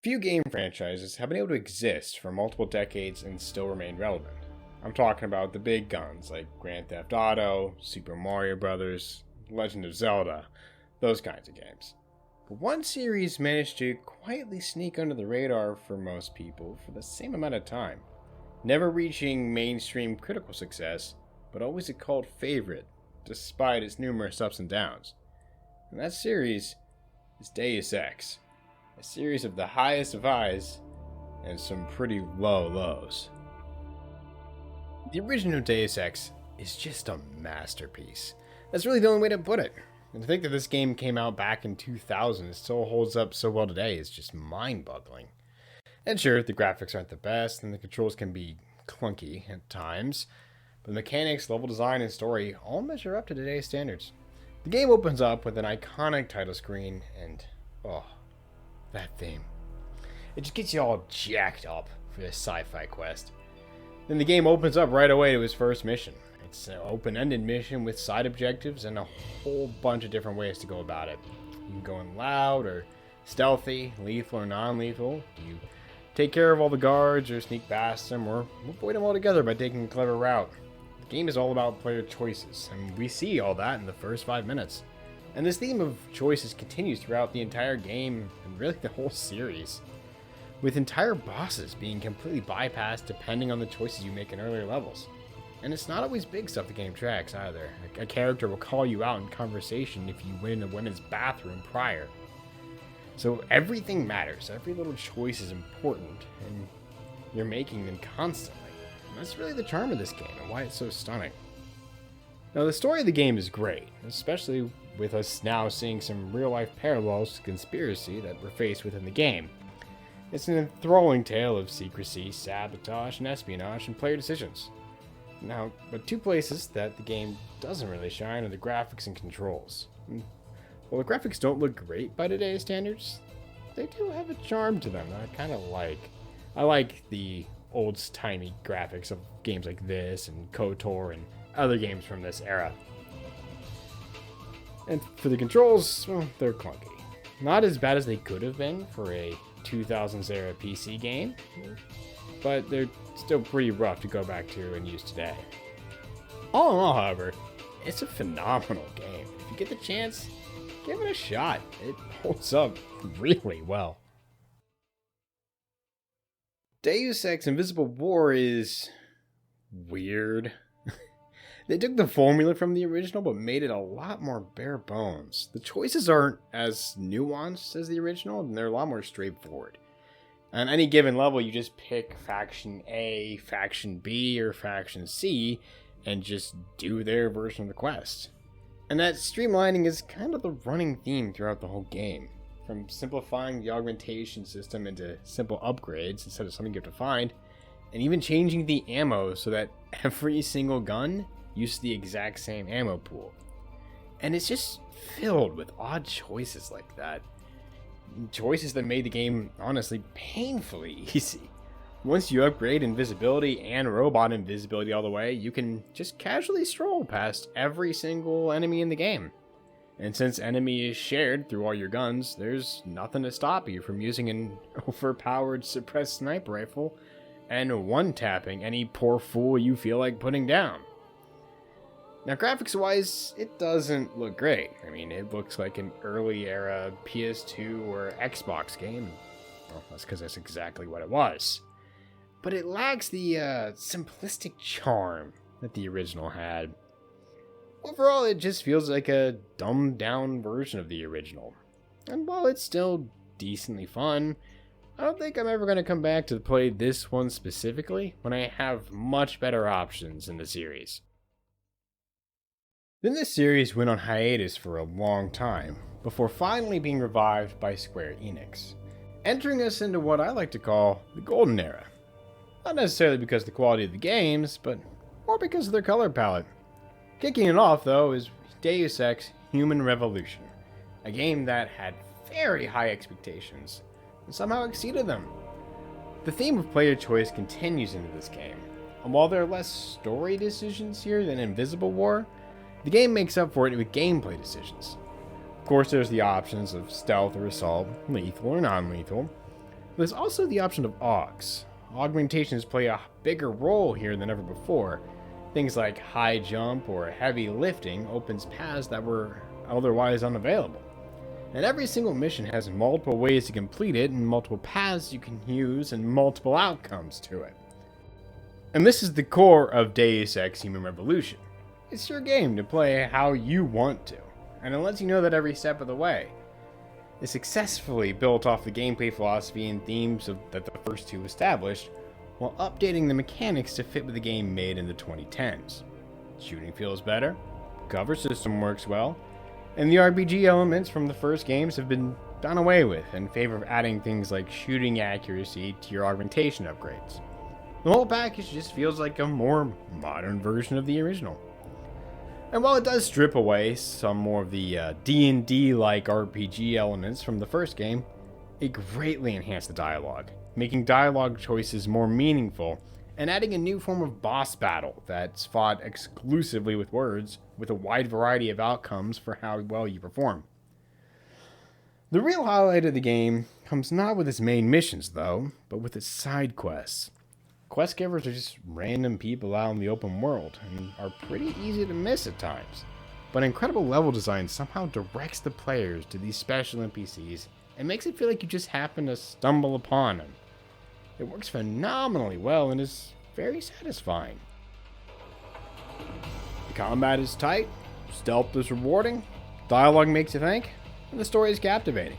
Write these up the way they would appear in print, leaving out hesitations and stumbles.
Few game franchises have been able to exist for multiple decades and still remain relevant. I'm talking about the big guns like Grand Theft Auto, Super Mario Bros., Legend of Zelda, those kinds of games. But one series managed to quietly sneak under the radar for most people for the same amount of time, never reaching mainstream critical success, but always a cult favorite despite its numerous ups and downs. And that series is Deus Ex, a series of the highest of highs and some pretty low lows. The original Deus Ex is just a masterpiece. That's really the only way to put it. And to think that this game came out back in 2000 and still holds up so well today is just mind-boggling. And sure, the graphics aren't the best and the controls can be clunky at times, but the mechanics, level design, and story all measure up to today's standards. The game opens up with an iconic title screen and, oh, that theme. It just gets you all jacked up for this sci-fi quest. Then the game opens up right away to its first mission. It's an open-ended mission with side objectives and a whole bunch of different ways to go about it. You can go in loud or stealthy, lethal or non-lethal. You take care of all the guards or sneak past them or avoid them altogether by taking a clever route. The game is all about player choices, and we see all that in the first 5 minutes. And this theme of choices continues throughout the entire game and really the whole series, with entire bosses being completely bypassed depending on the choices you make in earlier levels. And it's not always big stuff the game tracks either. A character will call you out in conversation if you went in the women's bathroom prior. So everything matters, every little choice is important, and you're making them constantly. And that's really the charm of this game and why it's so stunning. Now the story of the game is great, especially with us now seeing some real-life parallels to conspiracy that we're faced with in the game. It's an enthralling tale of secrecy, sabotage, and espionage and player decisions. Now, but two places that the game doesn't really shine are the graphics and controls. While the graphics don't look great by today's standards, they do have a charm to them that I kind of like. I like the old-timey graphics of games like this and KOTOR and other games from this era. And for the controls, well, they're clunky. Not as bad as they could have been for a 2000s era PC game, but they're still pretty rough to go back to and use today. All in all, however, it's a phenomenal game. If you get the chance, give it a shot. It holds up really well. Deus Ex Invisible War is weird. They took the formula from the original but made it a lot more bare bones. The choices aren't as nuanced as the original, and they're a lot more straightforward. On any given level, you just pick Faction A, Faction B, or Faction C, and just do their version of the quest. And that streamlining is kind of the running theme throughout the whole game. From simplifying the augmentation system into simple upgrades instead of something you have to find, and even changing the ammo so that every single gun uses the exact same ammo pool. And it's just filled with odd choices like that. Choices that made the game, honestly, painfully easy. Once you upgrade invisibility and robot invisibility all the way, you can just casually stroll past every single enemy in the game. And since enemy is shared through all your guns, there's nothing to stop you from using an overpowered suppressed sniper rifle and one-tapping any poor fool you feel like putting down. Now, graphics-wise, it doesn't look great. I mean, it looks like an early-era PS2 or Xbox game. Well, that's because that's exactly what it was. But it lacks the simplistic charm that the original had. Overall, it just feels like a dumbed-down version of the original. And while it's still decently fun, I don't think I'm ever going to come back to play this one specifically when I have much better options in the series. Then this series went on hiatus for a long time, before finally being revived by Square Enix, entering us into what I like to call the golden era. Not necessarily because of the quality of the games, but more because of their color palette. Kicking it off, though, is Deus Ex Human Revolution, a game that had very high expectations, and somehow exceeded them. The theme of player choice continues into this game, and while there are less story decisions here than Invisible War, the game makes up for it with gameplay decisions. Of course, there's the options of stealth or assault, lethal or non-lethal, There's also the option of AUGs. Augmentations play a bigger role here than ever before. Things like high jump or heavy lifting opens paths that were otherwise unavailable. And every single mission has multiple ways to complete it, and multiple paths you can use, and multiple outcomes to it. And this is the core of Deus Ex Human Revolution. It's your game to play how you want to, and it lets you know that every step of the way. It successfully built off the gameplay philosophy and themes that the first two established, while updating the mechanics to fit with the game made in the 2010s. Shooting feels better, cover system works well, and the RPG elements from the first games have been done away with in favor of adding things like shooting accuracy to your augmentation upgrades. The whole package just feels like a more modern version of the original. And while it does strip away some more of the D&D-like RPG elements from the first game, it greatly enhanced the dialogue, making dialogue choices more meaningful, and adding a new form of boss battle that's fought exclusively with words, with a wide variety of outcomes for how well you perform. The real highlight of the game comes not with its main missions, though, but with its side quests. Quest givers are just random people out in the open world, and are pretty easy to miss at times. But incredible level design somehow directs the players to these special NPCs, and makes it feel like you just happen to stumble upon them. It works phenomenally well and is very satisfying. The combat is tight, stealth is rewarding, dialogue makes you think, and the story is captivating.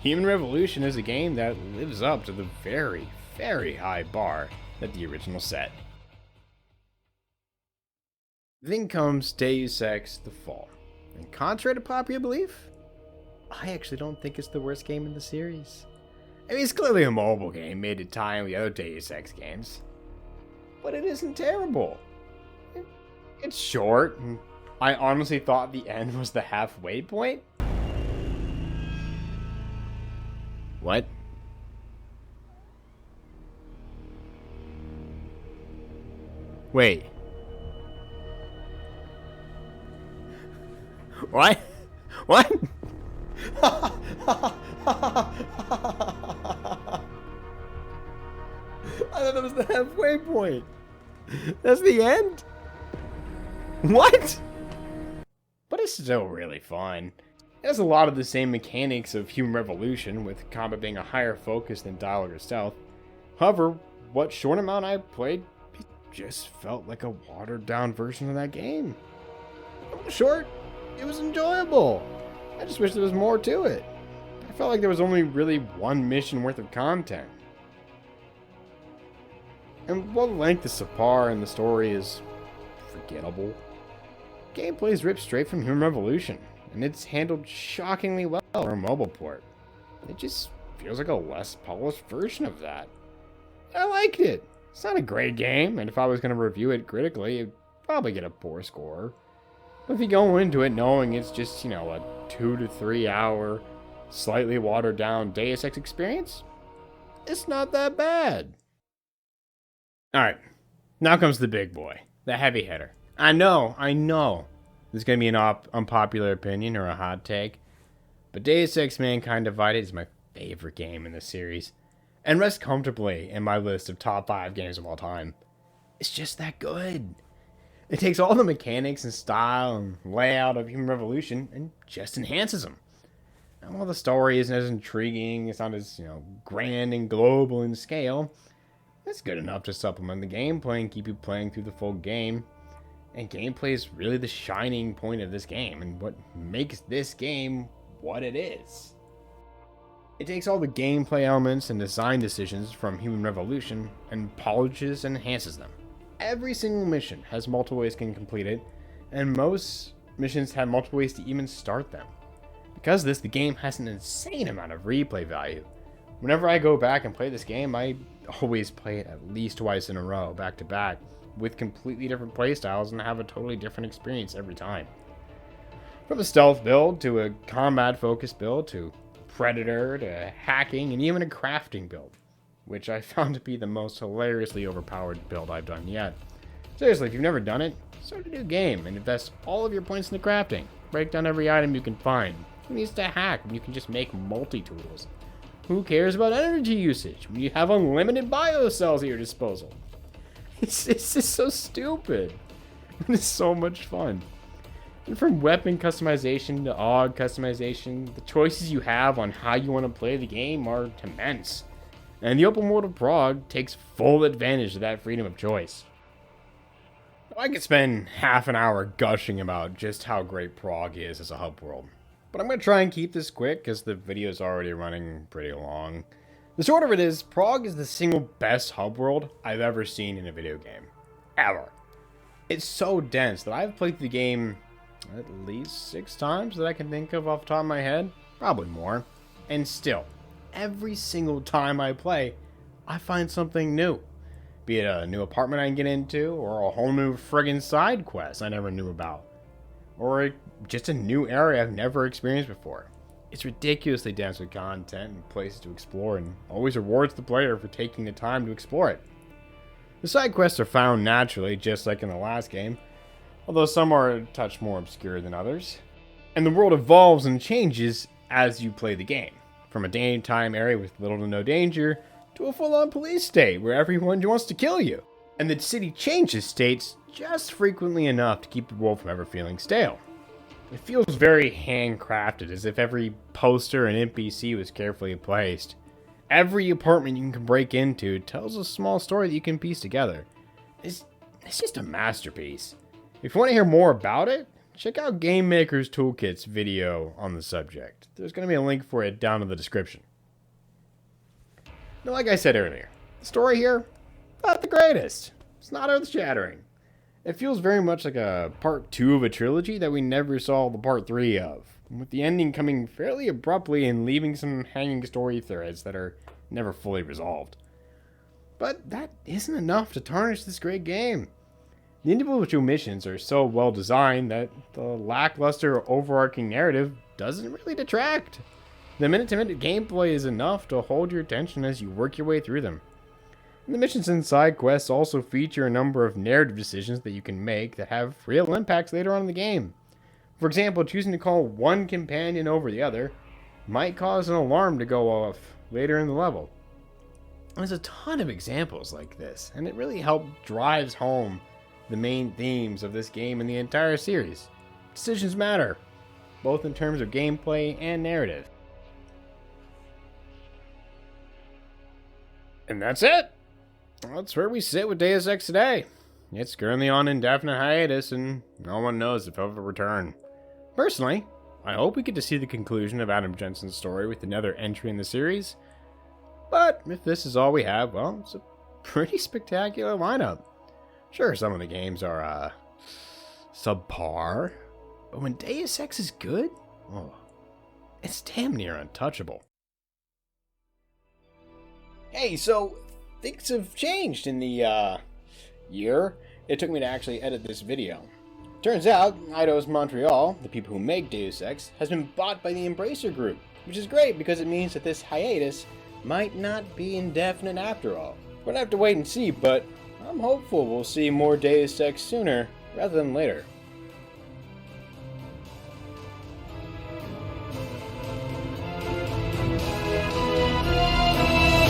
Human Revolution is a game that lives up to the very, very high bar that the original set. Then comes Deus Ex: The Fall. And contrary to popular belief, I actually don't think it's the worst game in the series. I mean, it's clearly a mobile game made to tie in with the other Deus Ex games. But it isn't terrible. It's short, and I honestly thought the end was the halfway point. What? Wait. What? What? I thought that was the halfway point. That's the end? What? But it's still really fun. It has a lot of the same mechanics of Human Revolution, with combat being a higher focus than dialogue or stealth. However, what short amount I played, it just felt like a watered down version of that game. It was short, it was enjoyable. I just wish there was more to it. I felt like there was only really one mission worth of content. And while the length is subpar and the story is forgettable, gameplay is ripped straight from Human Revolution, and it's handled shockingly well for a mobile port. It just feels like a less polished version of that. I liked it. It's not a great game, and if I was going to review it critically, it'd probably get a poor score. But if you go into it knowing it's just, a 2 to 3 hour, slightly watered down Deus Ex experience, it's not that bad. Alright, now comes the big boy, the heavy hitter. I know, there's going to be an unpopular opinion or a hot take, but Deus Ex Mankind Divided is my favorite game in the series, and rests comfortably in my list of top 5 games of all time. It's just that good. It takes all the mechanics and style and layout of Human Revolution and just enhances them. And while the story isn't as intriguing, it's not as, grand and global in scale, it's good enough to supplement the gameplay and keep you playing through the full game. And gameplay is really the shining point of this game, and what makes this game what it is. It takes all the gameplay elements and design decisions from Human Revolution and polishes and enhances them. Every single mission has multiple ways you can complete it, and most missions have multiple ways to even start them. Because of this, the game has an insane amount of replay value. Whenever I go back and play this game, I always play it at least twice in a row, back to back, with completely different playstyles, and have a totally different experience every time. From a stealth build, to a combat-focused build, to Predator, to hacking, and even a crafting build, which I found to be the most hilariously overpowered build I've done yet. Seriously, if you've never done it, start a new game and invest all of your points into crafting. Break down every item you can find. Who needs to hack when you can just make multi-tools? who cares about energy usage when you have unlimited biocells at your disposal? It's just so stupid. It's so much fun. And from weapon customization to AUG customization, the choices you have on how you want to play the game are immense. And the open world of Prague takes full advantage of that freedom of choice. I could spend half an hour gushing about just how great Prague is as a hub world. But I'm going to try and keep this quick because the video is already running pretty long. The short of it is, Prague is the single best hub world I've ever seen in a video game. Ever. It's so dense that I've played the game at least 6 times that I can think of off the top of my head. Probably more. And still, every single time I play, I find something new. Be it a new apartment I can get into, or a whole new friggin' side quest I never knew about. Or just a new area I've never experienced before. It's ridiculously dense with content and places to explore, and always rewards the player for taking the time to explore it. The side quests are found naturally, just like in the last game, although some are a touch more obscure than others. And the world evolves and changes as you play the game, from a daytime area with little to no danger, to a full-on police state where everyone wants to kill you. And the city changes states just frequently enough to keep the world from ever feeling stale. It feels very handcrafted, as if every poster and NPC was carefully placed. Every apartment you can break into tells a small story that you can piece together. It's just a masterpiece. If you want to hear more about it, check out Game Maker's Toolkit's video on the subject. There's going to be a link for it down in the description. Now, like I said earlier, the story here, not the greatest. It's not earth-shattering. It feels very much like a part 2 of a trilogy that we never saw the part 3 of, with the ending coming fairly abruptly and leaving some hanging story threads that are never fully resolved. But that isn't enough to tarnish this great game. The individual missions are so well designed that the lackluster overarching narrative doesn't really detract. The minute-to-minute gameplay is enough to hold your attention as you work your way through them. And the missions and side quests also feature a number of narrative decisions that you can make that have real impacts later on in the game. For example, choosing to call one companion over the other might cause an alarm to go off later in the level. There's a ton of examples like this, and it really drives home the main themes of this game and the entire series. Decisions matter, both in terms of gameplay and narrative. And that's it! That's where we sit with Deus Ex today. It's currently on indefinite hiatus, and no one knows if it'll ever return. Personally, I hope we get to see the conclusion of Adam Jensen's story with another entry in the series. But if this is all we have, well, it's a pretty spectacular lineup. Sure, some of the games are, subpar, but when Deus Ex is good, oh, it's damn near untouchable. Hey, so things have changed in the, year it took me to actually edit this video. Turns out, Eidos Montreal, the people who make Deus Ex, has been bought by the Embracer Group, which is great because it means that this hiatus might not be indefinite after all. We're gonna have to wait and see, but I'm hopeful we'll see more Deus Ex sooner rather than later.